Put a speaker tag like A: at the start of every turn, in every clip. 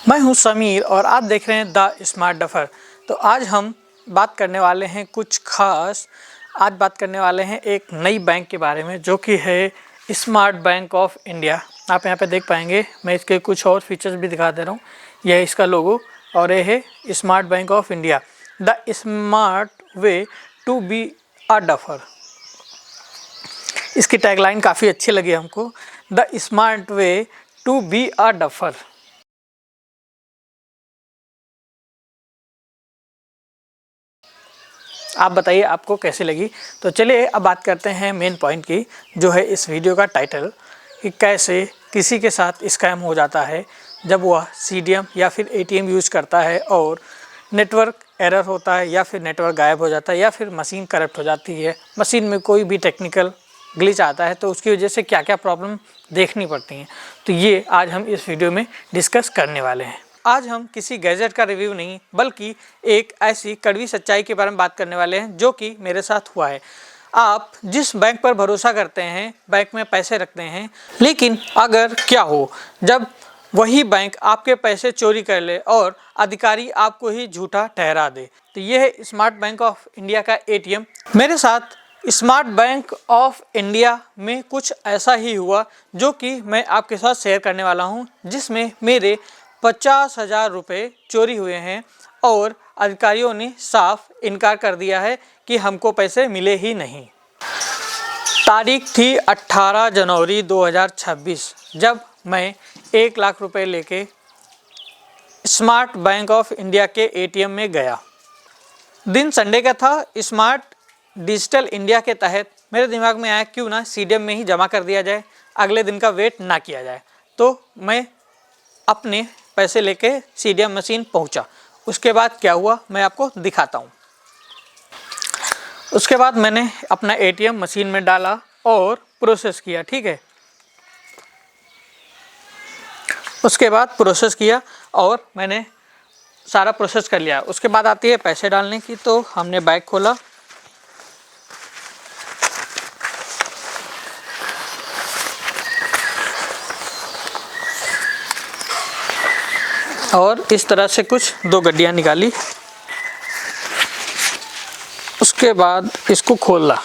A: मैं हूं समीर और आप देख रहे हैं द स्मार्ट डफर। तो आज हम बात करने वाले हैं आज बात करने वाले हैं एक नई बैंक के बारे में जो कि है स्मार्ट बैंक ऑफ इंडिया। आप यहां पे देख पाएंगे, मैं इसके कुछ और फीचर्स भी दिखा दे रहा हूं। यह है इसका लोगो और यह है smart bank of India, the smart way to be a duffer. इसकी टैगलाइन काफ़ी अच्छी लगी हमको, the smart way to be a duffer. आप बताइए आपको कैसी लगी। तो चलिए अब बात करते हैं मेन पॉइंट की, जो है इस वीडियो का टाइटल, कि कैसे किसी के साथ स्कैम हो जाता है जब वह सीडीएम या फिर एटीएम यूज़ करता है और नेटवर्क एरर होता है या फिर नेटवर्क गायब हो जाता है या फिर मशीन करप्ट हो जाती है, मशीन में कोई भी टेक्निकल ग्लिच आता है तो उसकी वजह से क्या क्या प्रॉब्लम देखनी पड़ती हैं। तो ये आज हम इस वीडियो में डिस्कस करने वाले हैं। आज हम किसी गैजेट का रिव्यू नहीं बल्कि एक ऐसी कड़वी सच्चाई के बारे में बात करने वाले हैं जो कि मेरे साथ हुआ है। आप जिस बैंक पर भरोसा करते हैं, बैंक में पैसे रखते हैं, लेकिन अगर क्या हो जब वही बैंक आपके पैसे चोरी कर ले और अधिकारी आपको ही झूठा ठहरा दे। तो ये है स्मार्ट बैंक ऑफ इंडिया का एटीएम। मेरे साथ स्मार्ट बैंक ऑफ इंडिया में कुछ ऐसा ही हुआ जो कि मैं आपके साथ शेयर करने वाला हूं, जिसमें मेरे 50,000 रुपये चोरी हुए हैं और अधिकारियों ने साफ इनकार कर दिया है कि हमको पैसे मिले ही नहीं। तारीख थी 18 जनवरी 2026, जब मैं 1 लाख रुपए लेके स्मार्ट बैंक ऑफ इंडिया के एटीएम में गया। दिन संडे का था। स्मार्ट डिजिटल इंडिया के तहत मेरे दिमाग में आया क्यों ना सीडीएम में ही जमा कर दिया जाए, अगले दिन का वेट ना किया जाए। तो मैं अपने पैसे लेके सीडीएम मशीन पहुंचा। उसके बाद क्या हुआ मैं आपको दिखाता हूं। उसके बाद मैंने अपना एटीएम मशीन में डाला और प्रोसेस किया। ठीक है, उसके बाद प्रोसेस किया और मैंने सारा प्रोसेस कर लिया। उसके बाद आती है पैसे डालने की। तो हमने बैग खोला और इस तरह से कुछ 2 गड्डियाँ निकाली। उसके बाद इसको खोला।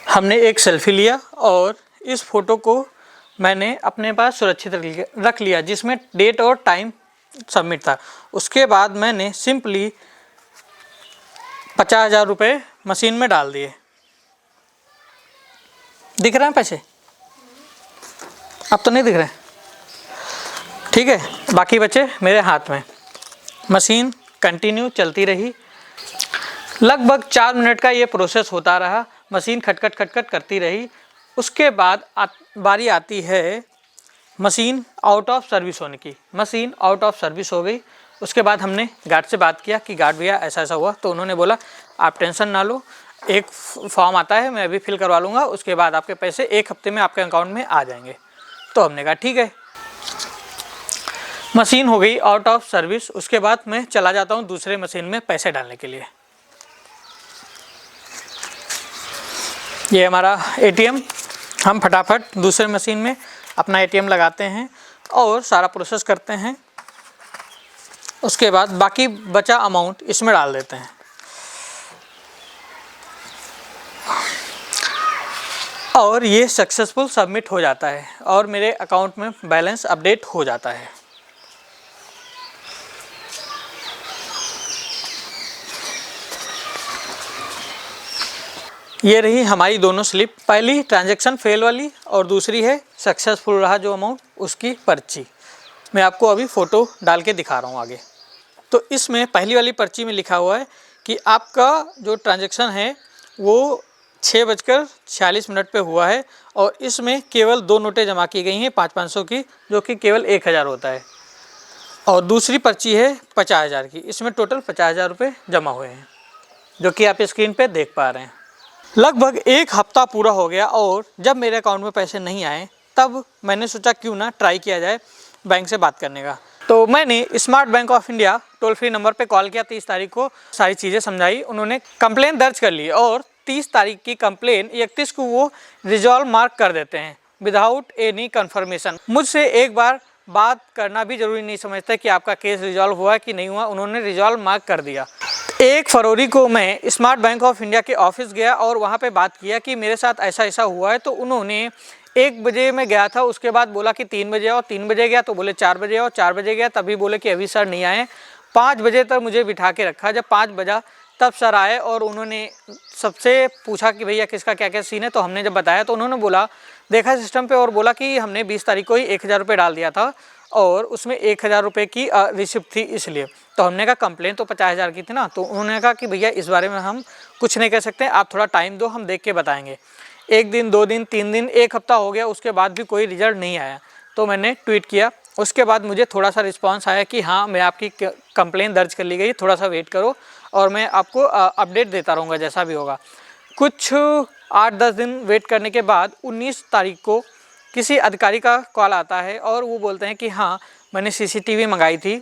A: हमने एक सेल्फी लिया और इस फोटो को मैंने अपने पास सुरक्षित रख लिया, जिसमें डेट और टाइम सबमिट था। उसके बाद मैंने सिंपली 50,000 रुपये मशीन में डाल दिए। दिख रहे हैं पैसे? अब तो नहीं दिख रहे। ठीक है, बाकी बचे मेरे हाथ में। मशीन कंटिन्यू चलती रही। लगभग 4 मिनट का ये प्रोसेस होता रहा। मशीन खटखट खटखट करती रही। उसके बाद बारी आती है मशीन आउट ऑफ सर्विस होने की। मशीन आउट ऑफ सर्विस हो गई। उसके बाद हमने गार्ड से बात किया कि गार्ड भैया ऐसा ऐसा हुआ। तो उन्होंने बोला आप टेंशन ना लो, एक फॉर्म आता है मैं अभी फिल करवा लूँगा, उसके बाद आपके पैसे 1 हफ्ते में आपके अकाउंट में आ जाएंगे। तो हमने कहा ठीक है। मशीन हो गई आउट ऑफ सर्विस। उसके बाद मैं चला जाता हूँ दूसरे मशीन में पैसे डालने के लिए। ये हमारा एटीएम। हम फटाफट दूसरे मशीन में अपना एटीएम लगाते हैं और सारा प्रोसेस करते हैं। उसके बाद बाकी बचा अमाउंट इसमें डाल देते हैं और ये सक्सेसफुल सबमिट हो जाता है और मेरे अकाउंट में बैलेंस अपडेट हो जाता है। ये रही हमारी दोनों स्लिप, पहली ट्रांजैक्शन फेल वाली और दूसरी है सक्सेसफुल रहा जो अमाउंट, उसकी पर्ची। मैं आपको अभी फ़ोटो डाल के दिखा रहा हूँ आगे। तो इसमें पहली वाली पर्ची में लिखा हुआ है कि आपका जो ट्रांजैक्शन है वो 6:46 पे हुआ है और इसमें केवल 2 नोटें जमा की गई हैं 500-500 की, जो कि केवल 1,000 होता है। और दूसरी पर्ची है 50,000 की, इसमें टोटल 50,000 रुपये जमा हुए हैं। जो कि आप स्क्रीन पे देख पा रहे हैं। लगभग एक हफ्ता पूरा हो गया और जब मेरे अकाउंट में पैसे नहीं आए तब मैंने सोचा क्यों ना ट्राई किया जाए बैंक से बात करने का। तो मैंने smart bank of India toll free number पे कॉल किया। 30 तारीख को सारी चीज़ें समझाई, उन्होंने कंप्लेन दर्ज कर ली और 30 तारीख की कंप्लेन 31 को वो रिजॉल्व मार्क कर देते हैं विदाउट एनी कन्फर्मेशन। मुझसे एक बार बात करना भी जरूरी नहीं समझते कि आपका केस रिजॉल्व हुआ कि नहीं हुआ, उन्होंने रिजॉल्व मार्क कर दिया। 1 फरवरी को मैं स्मार्ट बैंक ऑफ इंडिया के ऑफिस गया और वहाँ पे बात किया कि मेरे साथ ऐसा ऐसा हुआ है। तो उन्होंने 1 बजे मैं गया था, उसके बाद बोला कि 3 बजे आओ। 3 बजे गया तो बोले 4 बजे आओ। 4 बजे गया तभी बोले कि अभी सर नहीं आए। 5 बजे तक मुझे बिठा के रखा। जब 5 बजा तब सर आए और उन्होंने सबसे पूछा कि भैया किसका क्या क्या सीन है। तो हमने जब बताया तो उन्होंने बोला, देखा सिस्टम पे और बोला कि हमने 20 तारीख को ही 1000 रुपये डाल दिया था और उसमें 1000 रुपये की रिसिप्ट थी इसलिए। तो हमने कहा कंप्लेन तो 50,000 की थी ना। तो उन्होंने कहा कि भैया इस बारे में हम कुछ नहीं कह सकते, आप थोड़ा टाइम दो, हम देख के बताएंगे। 1 दिन 2 दिन 3 दिन 1 हफ्ता हो गया, उसके बाद भी कोई रिजल्ट नहीं आया। तो मैंने ट्वीट किया, उसके बाद मुझे थोड़ा सा रिस्पांस आया कि हाँ मैं आपकी कंप्लेन दर्ज कर ली गई, थोड़ा सा वेट करो और मैं आपको अपडेट देता रहूँगा जैसा भी होगा। कुछ 8-10 दिन वेट करने के बाद 19 तारीख को किसी अधिकारी का कॉल आता है और वो बोलते हैं कि हाँ मैंने CCTV मंगाई थी,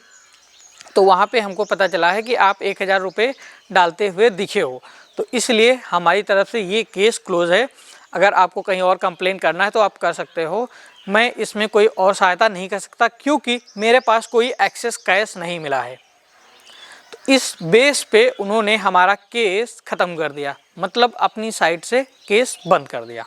A: तो वहाँ पे हमको पता चला है कि आप 1000 रुपये डालते हुए दिखे हो। तो इसलिए हमारी तरफ से ये केस क्लोज़ है। अगर आपको कहीं और कंप्लेन करना है तो आप कर सकते हो, मैं इसमें कोई और सहायता नहीं कर सकता क्योंकि मेरे पास कोई एक्सेस कैश नहीं मिला है। तो इस बेस पे उन्होंने हमारा केस ख़त्म कर दिया, मतलब अपनी साइड से केस बंद कर दिया।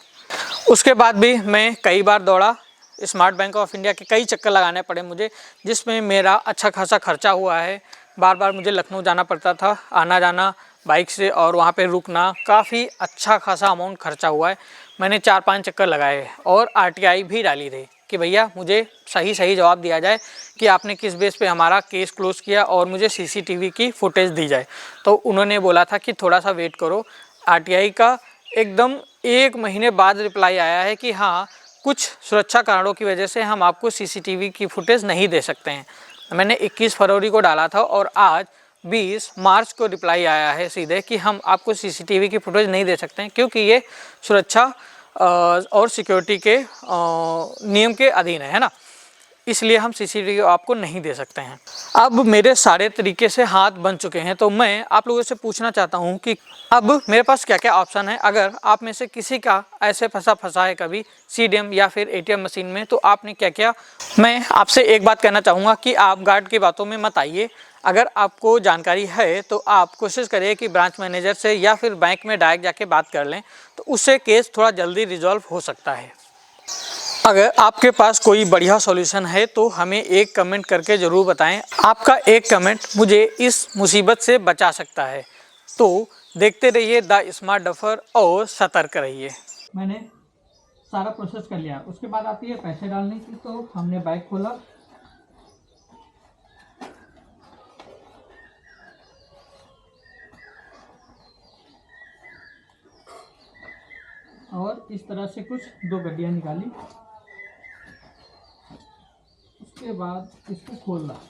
A: उसके बाद भी मैं कई बार दौड़ा, स्मार्ट बैंक ऑफ इंडिया के कई चक्कर लगाने पड़े मुझे, जिसमें मेरा अच्छा खासा खर्चा हुआ है। बार बार मुझे लखनऊ जाना पड़ता था, आना जाना बाइक से, और वहाँ पे रुकना, काफ़ी अच्छा खासा अमाउंट खर्चा हुआ है। मैंने 4-5 चक्कर लगाए और RTI भी डाली थी कि भैया मुझे सही जवाब दिया जाए कि आपने किस बेस पे हमारा केस क्लोज़ किया और मुझे CCTV की फुटेज दी जाए। तो उन्होंने बोला था कि थोड़ा सा वेट करो। RTI का एकदम 1 महीने बाद रिप्लाई आया है कि हाँ कुछ सुरक्षा कारणों की वजह से हम आपको CCTV की फुटेज नहीं दे सकते हैं। मैंने 21 फरवरी को डाला था और आज 20 मार्च को रिप्लाई आया है सीधे कि हम आपको CCTV की फुटेज नहीं दे सकते हैं क्योंकि ये सुरक्षा और सिक्योरिटी के नियम के अधीन है ना, इसलिए हम CCTV आपको नहीं दे सकते हैं। अब मेरे सारे तरीके से हाथ बन चुके हैं, तो मैं आप लोगों से पूछना चाहता हूं कि अब मेरे पास क्या क्या ऑप्शन है। अगर आप में से किसी का ऐसे फंसा है कभी CDM या फिर ATM मशीन में, तो आपने क्या क्या। मैं आपसे एक बात कहना चाहूँगा कि आप गार्ड की बातों में मत आइए। अगर आपको जानकारी है तो आप कोशिश करिए कि ब्रांच मैनेजर से या फिर बैंक में डायरेक्ट जाके बात कर लें, तो उससे केस थोड़ा जल्दी रिजॉल्व हो सकता है। अगर आपके पास कोई बढ़िया सॉल्यूशन है तो हमें एक कमेंट करके ज़रूर बताएं। आपका एक कमेंट मुझे इस मुसीबत से बचा सकता है। तो देखते रहिए द स्मार्ट डफर और सतर्क रहिए। मैंने सारा प्रोसेस कर लिया, उसके बाद आती है पैसे डालने की। तो हमने बैंक खोला और इस तरह से कुछ 2 गड्डियाँ निकाली। उसके बाद इसको खोलना।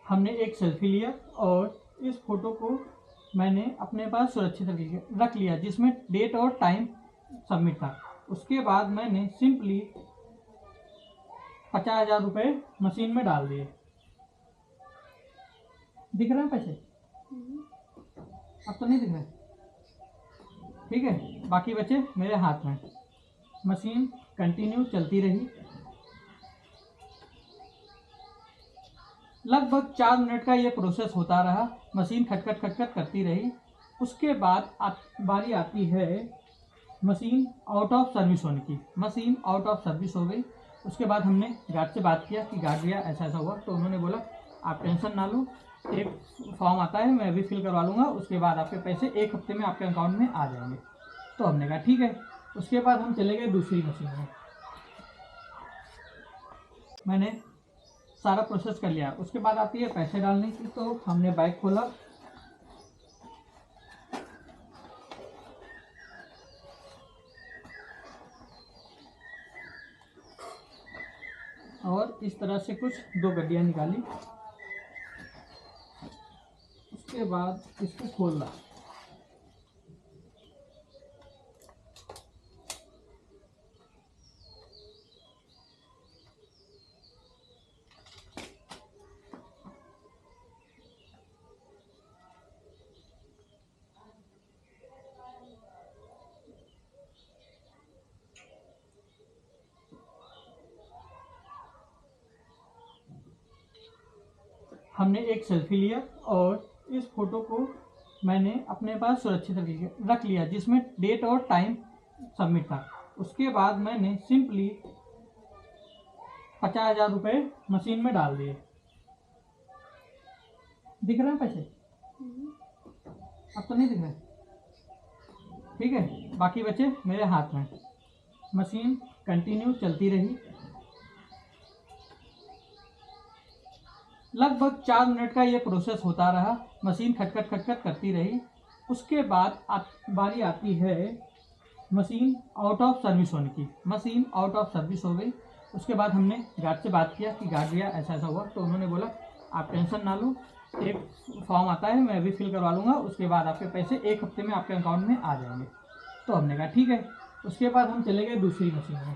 A: हमने एक सेल्फी लिया और इस फोटो को मैंने अपने पास सुरक्षित रख लिया, जिसमें डेट और टाइम सबमिट था। उसके बाद मैंने सिंपली 50,000 रुपये मशीन में डाल दिए। दिख रहे हैं पैसे? अब तो नहीं दिख रहे, ठीक है। बाकी बचे मेरे हाथ में। मशीन कंटिन्यू चलती रही, लगभग 4 मिनट का ये प्रोसेस होता रहा। मशीन खटखट खटखट करती रही। उसके बाद बारी आती है मशीन आउट ऑफ सर्विस होने की। मशीन आउट ऑफ सर्विस हो गई। उसके बाद हमने गार्ड से बात किया कि गार्ड भैया ऐसा ऐसा हुआ। तो उन्होंने बोला आप टेंशन ना लो, एक फॉर्म आता है मैं अभी फिल करवा लूँगा, उसके बाद आपके पैसे 1 हफ्ते में आपके अकाउंट में आ जाएंगे। तो हमने कहा ठीक है। उसके बाद हम चले गए दूसरी मशीन में। मैंने सारा प्रोसेस कर लिया। उसके बाद आती है पैसे डालने की, तो हमने बैग खोला और इस तरह से कुछ 2 गड्डियाँ निकाली। उसके बाद इसको खोला। हमने एक सेल्फी लिया और इस फोटो को मैंने अपने पास सुरक्षित रख लिया, जिसमें डेट और टाइम सबमिट था। उसके बाद मैंने सिंपली 50,000 रुपये मशीन में डाल दिए। दिख रहे हैं पैसे? अब तो नहीं दिख रहे, ठीक है। बाकी बचे मेरे हाथ में। मशीन कंटिन्यू चलती रही। लगभग 4 मिनट का ये प्रोसेस होता रहा। मशीन खटखट खटखट करती रही। उसके बाद बारी आती है मशीन आउट ऑफ सर्विस होने की। मशीन आउट ऑफ सर्विस हो गई। उसके बाद हमने गार्ड से बात किया कि गार्ड भैया ऐसा ऐसा हुआ। तो उन्होंने बोला आप टेंशन ना लो, एक फॉर्म आता है मैं अभी फिल करवा लूँगा, उसके बाद आपके पैसे 1 हफ्ते में आपके अकाउंट में आ जाएंगे। तो हमने कहा ठीक है। उसके बाद हम चले गए दूसरी मशीन में।